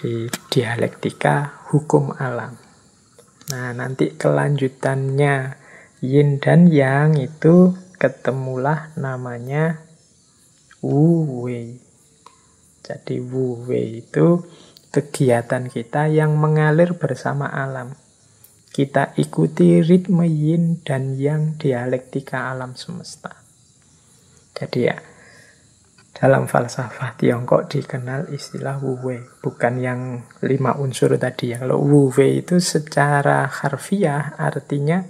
Jadi dialektika hukum alam. Nah, nanti kelanjutannya yin dan yang itu ketemulah namanya wu wei. Jadi wu wei itu kegiatan kita yang mengalir bersama alam. Kita ikuti ritme yin dan yang dialektika alam semesta. Jadi ya, dalam falsafah Tiongkok dikenal istilah wu wei. Bukan yang 5 unsur tadi. Kalau wu wei itu secara harfiah artinya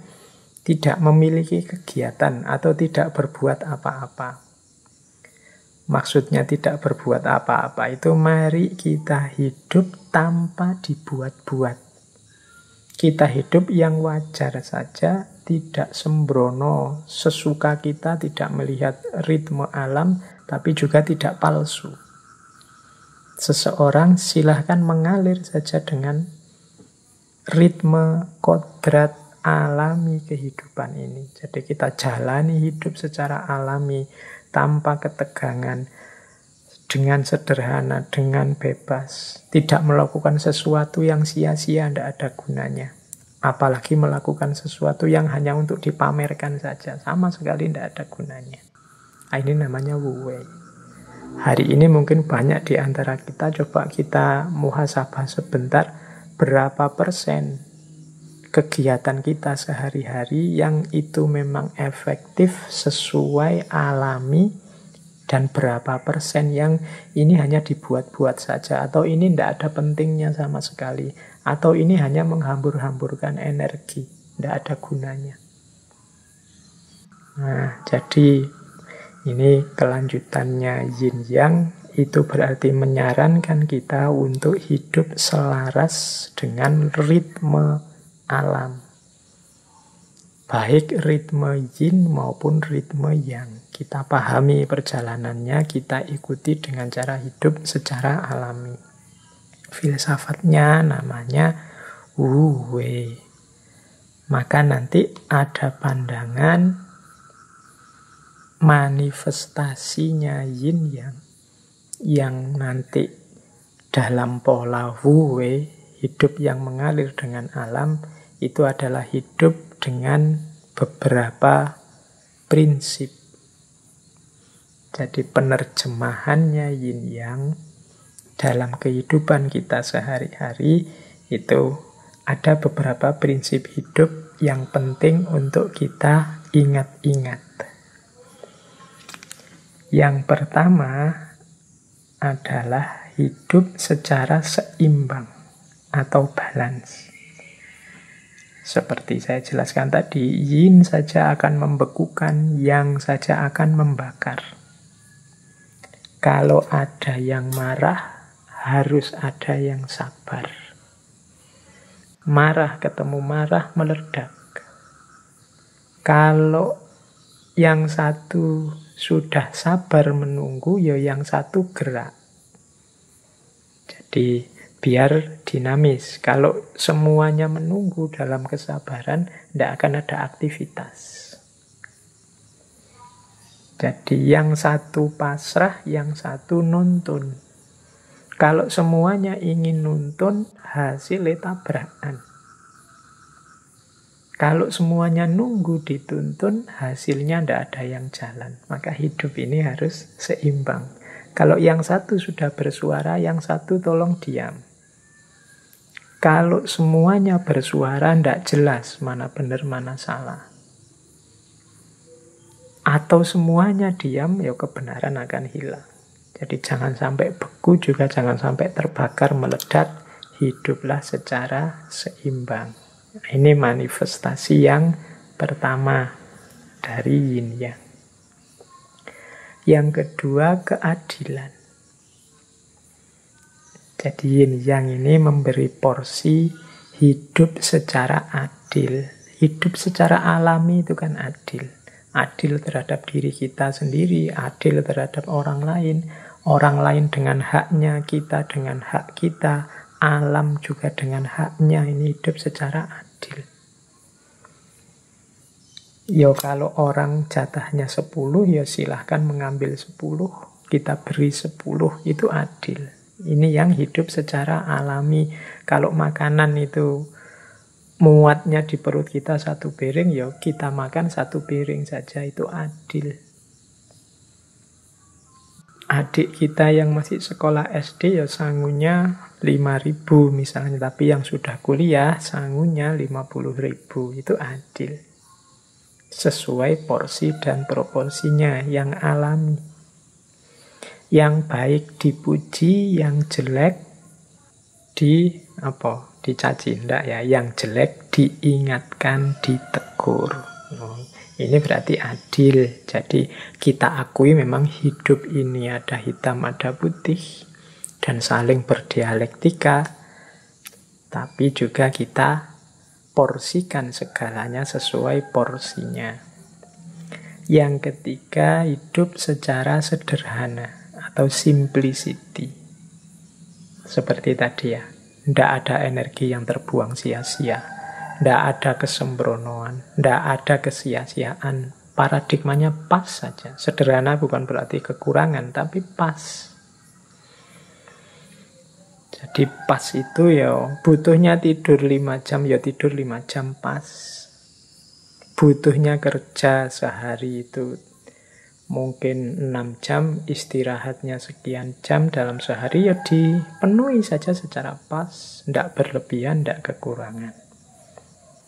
tidak memiliki kegiatan atau tidak berbuat apa-apa. Maksudnya tidak berbuat apa-apa itu mari kita hidup tanpa dibuat-buat. Kita hidup yang wajar saja, tidak sembrono, sesuka kita, tidak melihat ritme alam, tapi juga tidak palsu. Seseorang silahkan mengalir saja dengan ritme kodrat alami kehidupan ini. Jadi kita jalani hidup secara alami, tanpa ketegangan, dengan sederhana, dengan bebas. Tidak melakukan sesuatu yang sia-sia, tidak ada gunanya. Apalagi melakukan sesuatu yang hanya untuk dipamerkan saja. Sama sekali tidak ada gunanya. Ini namanya wu wei. Hari ini mungkin banyak di antara kita, coba kita muhasabah sebentar, berapa persen kegiatan kita sehari-hari yang itu memang efektif, sesuai, alami, dan berapa persen yang ini hanya dibuat-buat saja, atau ini tidak ada pentingnya sama sekali, atau ini hanya menghambur-hamburkan energi, tidak ada gunanya. Nah, jadi ini kelanjutannya yin yang, itu berarti menyarankan kita untuk hidup selaras dengan ritme alam. Baik ritme yin maupun ritme yang. Kita pahami perjalanannya, kita ikuti dengan cara hidup secara alami. Filsafatnya namanya wu wei. Maka nanti ada pandangan manifestasinya yin yang nanti dalam pola wu wei, hidup yang mengalir dengan alam, itu adalah hidup dengan beberapa prinsip. Jadi penerjemahannya yin yang dalam kehidupan kita sehari-hari itu ada beberapa prinsip hidup yang penting untuk kita ingat-ingat. Yang pertama adalah hidup secara seimbang atau balance. Seperti saya jelaskan tadi, yin saja akan membekukan, yang saja akan membakar. Kalau ada yang marah, harus ada yang sabar. Marah ketemu marah, meledak. Kalau yang satu sudah sabar menunggu, ya yang satu gerak. Jadi biar dinamis. Kalau semuanya menunggu dalam kesabaran, tidak akan ada aktivitas. Jadi yang satu pasrah, yang satu nuntun. Kalau semuanya ingin nuntun, hasilnya tabrakan. Kalau semuanya nunggu dituntun, hasilnya tidak ada yang jalan. Maka hidup ini harus seimbang. Kalau yang satu sudah bersuara, yang satu tolong diam. Kalau semuanya bersuara, tidak jelas mana benar, mana salah. Atau semuanya diam, ya kebenaran akan hilang. Jadi jangan sampai beku, juga jangan sampai terbakar, meledak. Hiduplah secara seimbang. Ini manifestasi yang pertama dari yin yang. Yang kedua, keadilan. Jadi yin yang ini memberi porsi hidup secara adil. Hidup secara alami itu kan adil. Adil terhadap diri kita sendiri, adil terhadap orang lain dengan haknya, kita dengan hak kita, alam juga dengan haknya. Ini hidup secara adil. Ya kalau orang jatahnya 10, ya silahkan mengambil 10, kita beri 10, itu adil. Ini yang hidup secara alami. Kalau makanan itu muatnya di perut kita satu piring, ya kita makan satu piring saja, itu adil. Adik kita yang masih sekolah SD ya sangunya 5.000 misalnya, tapi yang sudah kuliah sangunya 50.000, itu adil. Sesuai porsi dan proporsinya yang alami. Yang baik dipuji, yang jelek dicaci, enggak ya, yang jelek diingatkan, ditegur. Ini berarti adil. Jadi kita akui memang hidup ini ada hitam, ada putih, dan saling berdialektika, tapi juga kita porsikan segalanya sesuai porsinya. Yang ketiga, hidup secara sederhana atau simplicity. Seperti tadi ya, tidak ada energi yang terbuang sia-sia. Tidak ada kesembronoan, tidak ada kesia-siaan. Paradigmanya pas saja. Sederhana bukan berarti kekurangan, tapi pas. Jadi pas itu ya, butuhnya tidur 5 jam, ya tidur 5 jam pas. Butuhnya kerja sehari itu mungkin 6 jam, istirahatnya sekian jam dalam sehari, ya dipenuhi saja secara pas. Tidak berlebihan, tidak kekurangan.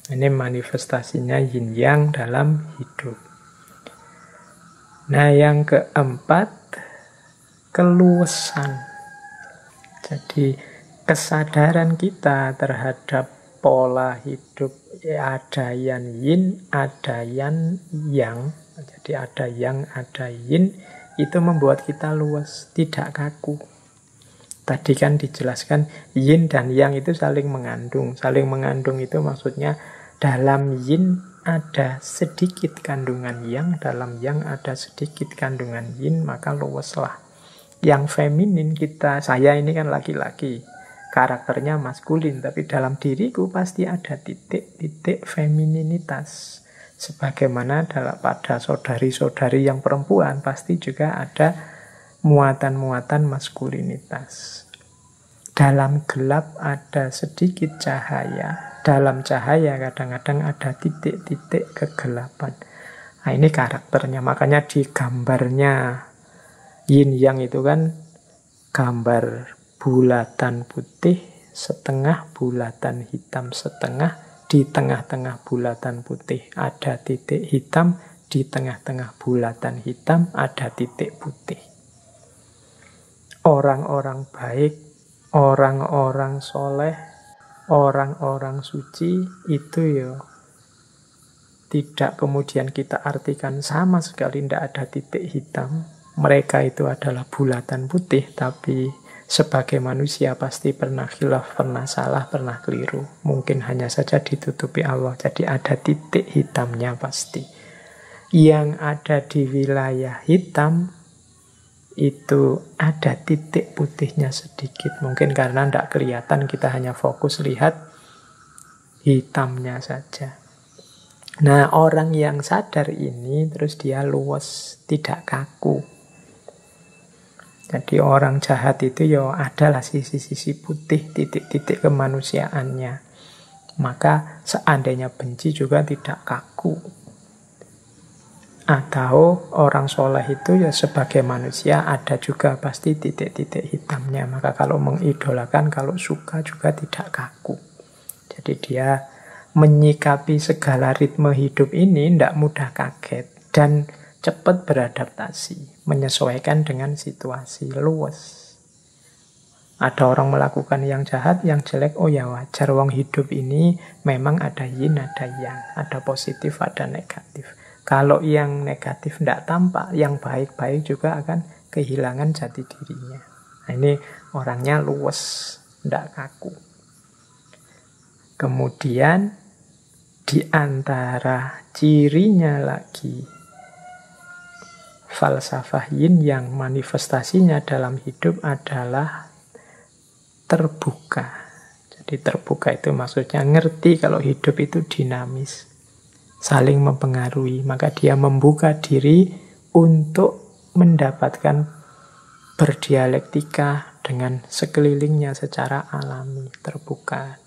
Ini manifestasinya yin yang dalam hidup. Nah, yang keempat, keluasan. Jadi kesadaran kita terhadap pola hidup, ada yang yin, ada yang yang. Jadi ada yang, ada yin, itu membuat kita luas, tidak kaku. Tadi kan dijelaskan yin dan yang itu saling mengandung. Saling mengandung itu maksudnya dalam yin ada sedikit kandungan yang, dalam yang ada sedikit kandungan yin, maka luweslah. Yang feminin kita, saya ini kan laki-laki, karakternya maskulin, tapi dalam diriku pasti ada titik-titik femininitas. Sebagaimana pada saudari-saudari yang perempuan pasti juga ada muatan-muatan maskulinitas. Dalam gelap ada sedikit cahaya. Dalam cahaya kadang-kadang ada titik-titik kegelapan. Nah, ini karakternya. Makanya di gambarnya yin yang itu kan gambar bulatan putih, setengah bulatan hitam, setengah. Di tengah-tengah bulatan putih ada titik hitam, di tengah-tengah bulatan hitam ada titik putih. Orang-orang baik, orang-orang soleh, orang-orang suci itu ya tidak kemudian kita artikan sama sekali, tidak ada titik hitam. Mereka itu adalah bulatan putih, tapi sebagai manusia pasti pernah khilaf, pernah salah, pernah keliru. Mungkin hanya saja ditutupi Allah. Jadi ada titik hitamnya pasti. Yang ada di wilayah hitam itu ada titik putihnya sedikit. Mungkin karena tidak kelihatan, kita hanya fokus lihat hitamnya saja. Nah, orang yang sadar ini terus dia luas, tidak kaku. Jadi orang jahat itu ya adalah sisi-sisi putih, titik-titik kemanusiaannya. Maka seandainya benci juga tidak kaku. Atau orang soleh itu ya sebagai manusia ada juga pasti titik-titik hitamnya. Maka kalau mengidolakan, kalau suka juga tidak kaku. Jadi dia menyikapi segala ritme hidup ini tidak mudah kaget. Dan cepat beradaptasi, menyesuaikan dengan situasi, luas. Ada orang melakukan yang jahat, yang jelek, oh ya wajar, wong hidup ini memang ada yin, ada yang, ada positif, ada negatif. Kalau yang negatif tidak tampak, yang baik-baik juga akan kehilangan jati dirinya. Nah, ini orangnya luas, tidak kaku. Kemudian di antara cirinya lagi falsafah yin yang manifestasinya dalam hidup adalah terbuka. Jadi terbuka itu maksudnya ngerti kalau hidup itu dinamis, saling mempengaruhi. Maka dia membuka diri untuk mendapatkan berdialektika dengan sekelilingnya secara alami, terbuka.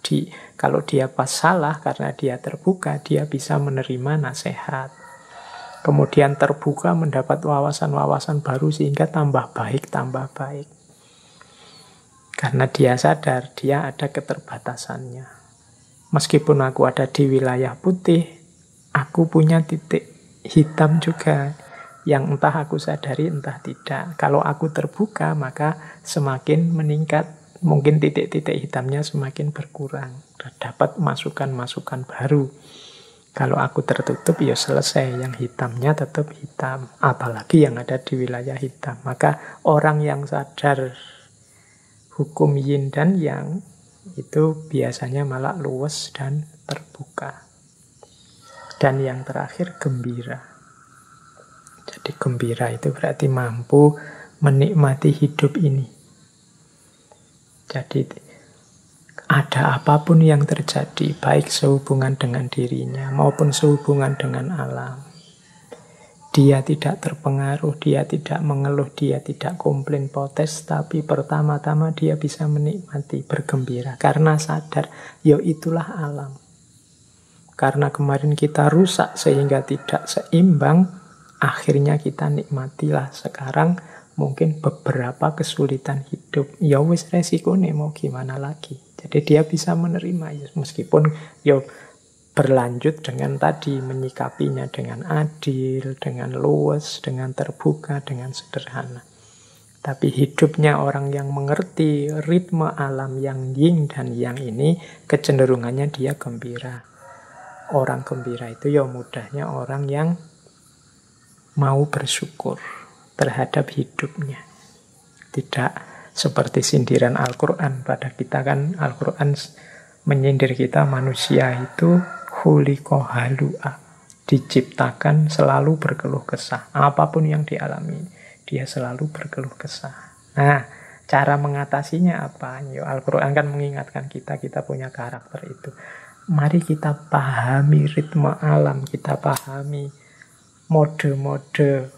Kalau dia pas salah, karena dia terbuka, dia bisa menerima nasihat. Kemudian terbuka mendapat wawasan-wawasan baru sehingga tambah baik, tambah baik. Karena dia sadar dia ada keterbatasannya. Meskipun aku ada di wilayah putih, aku punya titik hitam juga yang entah aku sadari, entah tidak. Kalau aku terbuka, maka semakin meningkat. Mungkin titik-titik hitamnya semakin berkurang. Dapat masukan-masukan baru. Kalau aku tertutup, ya selesai. Yang hitamnya tetap hitam. Apalagi yang ada di wilayah hitam. Maka orang yang sadar hukum yin dan yang, itu biasanya malah luwes dan terbuka. Dan yang terakhir, gembira. Jadi gembira itu berarti mampu menikmati hidup ini. Jadi ada apapun yang terjadi, baik sehubungan dengan dirinya maupun sehubungan dengan alam, dia tidak terpengaruh, dia tidak mengeluh, dia tidak komplain, protes, tapi pertama-tama dia bisa menikmati, bergembira. Karena sadar, ya itulah alam. Karena kemarin kita rusak sehingga tidak seimbang, akhirnya kita nikmatilah sekarang mungkin beberapa kesulitan hidup. Ya wis resiko nih, mau gimana lagi. Jadi dia bisa menerima ya, meskipun ya berlanjut dengan tadi menyikapinya dengan adil, dengan luwes, dengan terbuka, dengan sederhana. Tapi hidupnya orang yang mengerti ritme alam yang yin dan yang ini, kecenderungannya dia gembira. Orang gembira itu ya mudahnya orang yang mau bersyukur terhadap hidupnya. Tidak seperti sindiran Al-Quran pada kita, kan Al-Quran menyindir kita, manusia itu khuliqa halu'a, diciptakan selalu berkeluh kesah. Apapun yang dialami, dia selalu berkeluh kesah. Nah, cara mengatasinya apa? Ya, Al-Quran kan mengingatkan kita punya karakter itu. Mari kita pahami ritme alam, kita pahami mode-mode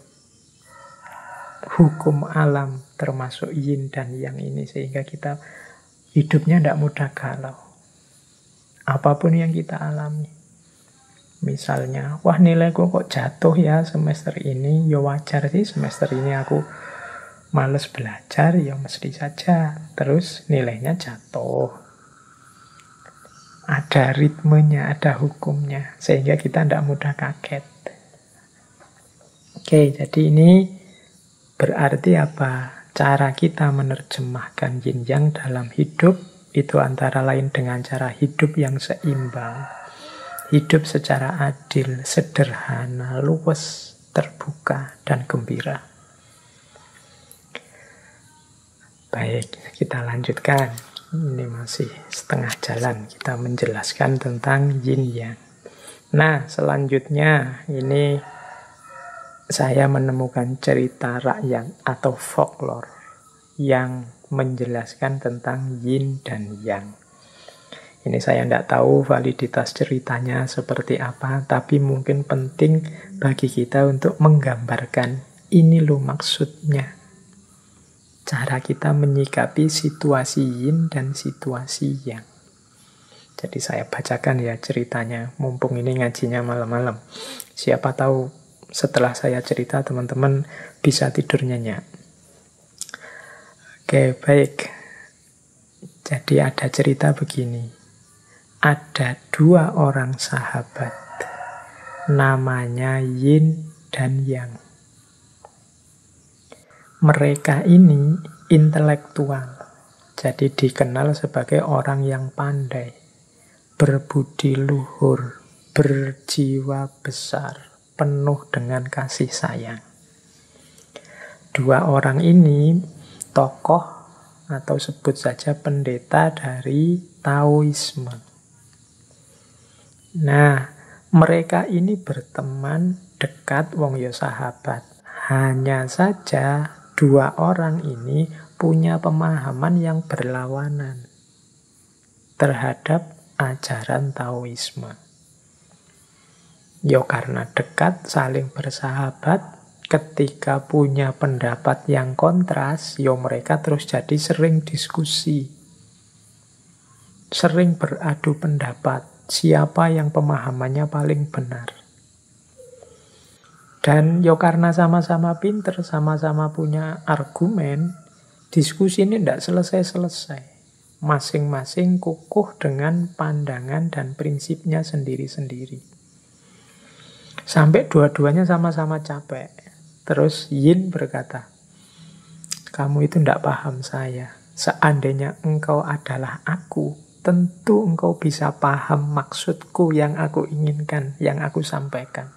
hukum alam, termasuk yin dan yang ini, sehingga kita hidupnya tidak mudah galau. Apapun yang kita alami. Misalnya, wah nilaiku kok jatuh ya semester ini, ya wajar sih semester ini aku males belajar, ya mesti saja. Terus nilainya jatuh. Ada ritmenya, ada hukumnya, sehingga kita tidak mudah kaget. Oke, jadi ini berarti apa? Cara kita menerjemahkan yin yang dalam hidup itu antara lain dengan cara hidup yang seimbang. Hidup secara adil, sederhana, luwes, terbuka, dan gembira. Baik, kita lanjutkan. Ini masih setengah jalan kita menjelaskan tentang yin yang. Nah, selanjutnya ini saya menemukan cerita rakyat atau folklore yang menjelaskan tentang yin dan yang. Ini saya tidak tahu validitas ceritanya seperti apa, tapi mungkin penting bagi kita untuk menggambarkan ini loh maksudnya. Cara kita menyikapi situasi yin dan situasi yang. Jadi saya bacakan ya ceritanya, mumpung ini ngajinya malam-malam. Siapa tahu setelah saya cerita teman-teman bisa tidur nyenyak. Oke, baik. Jadi ada cerita begini. Ada dua orang sahabat, namanya Yin dan Yang. Mereka ini intelektual, jadi dikenal sebagai orang yang pandai, berbudi luhur, berjiwa besar, penuh dengan kasih sayang. Dua orang ini tokoh atau sebut saja pendeta dari Taoisme. Nah, mereka ini berteman dekat, wong yo sahabat. Hanya saja dua orang ini punya pemahaman yang berlawanan terhadap ajaran Taoisme. Ya karena dekat, saling bersahabat, ketika punya pendapat yang kontras, ya mereka terus jadi sering diskusi, sering beradu pendapat, siapa yang pemahamannya paling benar. Dan ya karena sama-sama pinter, sama-sama punya argumen, diskusi ini tidak selesai-selesai. Masing-masing kukuh dengan pandangan dan prinsipnya sendiri-sendiri. Sampai dua-duanya sama-sama capek. Terus Yin berkata, kamu itu tidak paham saya. Seandainya engkau adalah aku, tentu engkau bisa paham maksudku yang aku inginkan, yang aku sampaikan.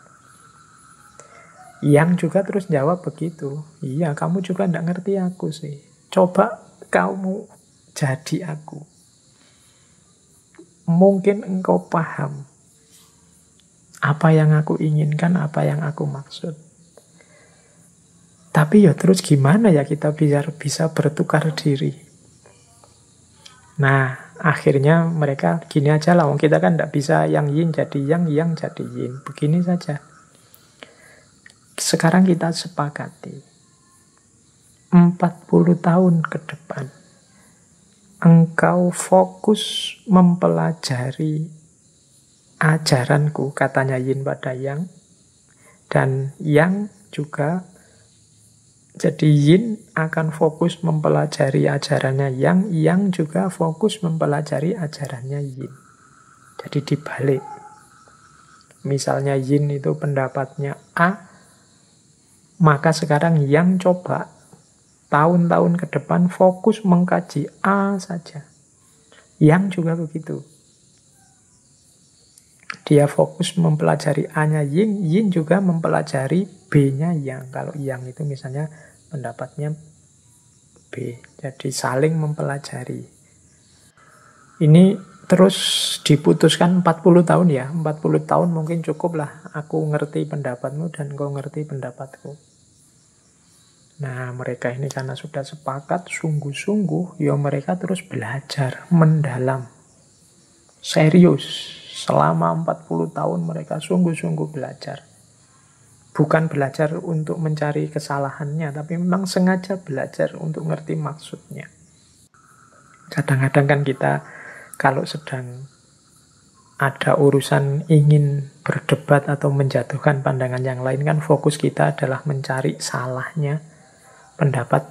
Yang juga terus jawab begitu. Iya, kamu juga tidak ngerti aku sih. Coba kamu jadi aku. Mungkin engkau paham apa yang aku inginkan, apa yang aku maksud. Tapi ya terus gimana ya kita bisa bertukar diri? Nah, akhirnya mereka gini aja lah. Kita kan tidak bisa yang yin jadi yang jadi yin. Begini saja. Sekarang kita sepakati. 40 tahun ke depan, engkau fokus mempelajari ajaranku, katanya yin pada yang, dan yang juga jadi yin akan fokus mempelajari ajarannya yang juga fokus mempelajari ajarannya yin. Jadi dibalik. Misalnya yin itu pendapatnya A, maka sekarang yang coba tahun-tahun ke depan fokus mengkaji A saja. Yang juga begitu. Dia fokus mempelajari A-nya yin, yin juga mempelajari B-nya yang. Kalau yang itu misalnya pendapatnya B. Jadi saling mempelajari. Ini terus diputuskan 40 tahun ya. 40 tahun mungkin cukup lah. Aku ngerti pendapatmu dan kau ngerti pendapatku. Nah, mereka ini karena sudah sepakat, sungguh-sungguh, ya mereka terus belajar, mendalam. Serius. Selama 40 tahun mereka sungguh-sungguh belajar. Bukan belajar untuk mencari kesalahannya, tapi memang sengaja belajar untuk ngerti maksudnya. Kadang-kadang kan kita kalau sedang ada urusan ingin berdebat atau menjatuhkan pandangan yang lain, kan fokus kita adalah mencari salahnya pendapat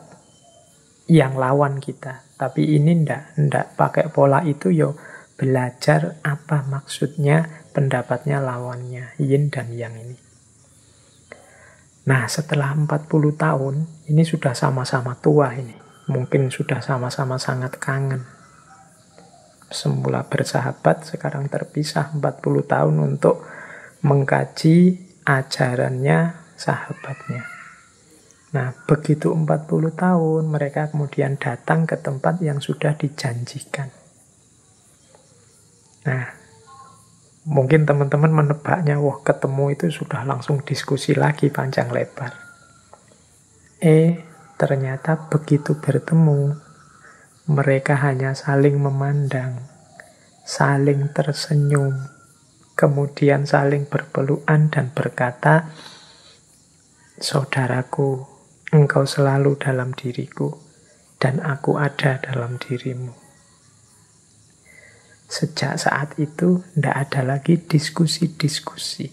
yang lawan kita. Tapi ini ndak pakai pola itu, yo belajar apa maksudnya pendapatnya lawannya, yin dan yang ini. Nah, setelah 40 tahun, ini sudah sama-sama tua ini. Mungkin sudah sama-sama sangat kangen. Semula bersahabat, sekarang terpisah 40 tahun untuk mengkaji ajarannya sahabatnya. Nah, begitu 40 tahun, mereka kemudian datang ke tempat yang sudah dijanjikan. Nah, mungkin teman-teman menebaknya, wah ketemu itu sudah langsung diskusi lagi panjang lebar. Ternyata begitu bertemu, mereka hanya saling memandang, saling tersenyum, kemudian saling berpelukan dan berkata, saudaraku, engkau selalu dalam diriku, dan aku ada dalam dirimu. Sejak saat itu, tidak ada lagi diskusi-diskusi.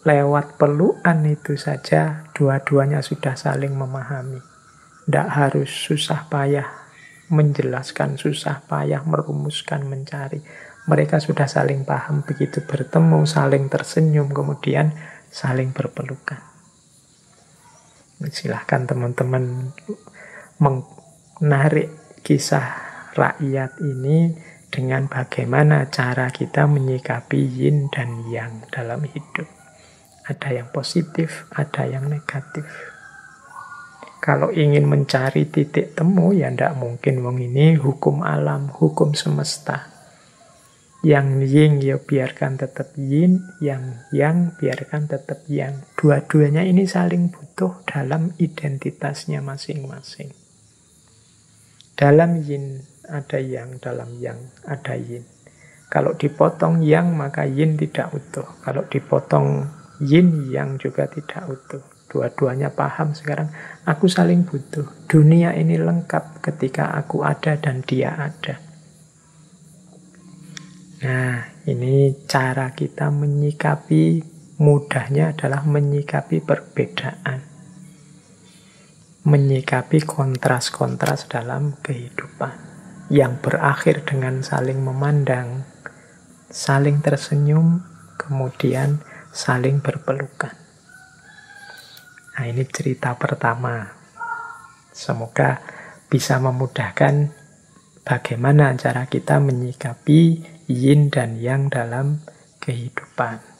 Lewat pelukan itu saja, dua-duanya sudah saling memahami. Tidak harus susah payah menjelaskan, susah payah merumuskan, mencari. Mereka sudah saling paham, begitu bertemu, saling tersenyum, kemudian saling berpelukan. Silahkan teman-teman menarik kisah rakyat ini dengan bagaimana cara kita menyikapi yin dan yang dalam hidup. Ada yang positif, ada yang negatif. Kalau ingin mencari titik temu, ya tidak mungkin. Wong ini hukum alam, hukum semesta. Yang yin ya biarkan tetap yin, yang biarkan tetap yang. Dua-duanya ini saling butuh dalam identitasnya masing-masing. Dalam yin ada yang, dalam yang ada yin. Kalau dipotong yang, maka yin tidak utuh. Kalau dipotong yin, yang juga tidak utuh. Dua-duanya paham sekarang. Aku saling butuh. Dunia ini lengkap ketika aku ada dan dia ada. Nah, ini cara kita menyikapi, mudahnya adalah menyikapi perbedaan. Menyikapi kontras-kontras dalam kehidupan. Yang berakhir dengan saling memandang, saling tersenyum, kemudian saling berpelukan. Nah, ini cerita pertama. Semoga bisa memudahkan bagaimana cara kita menyikapi yin dan yang dalam kehidupan.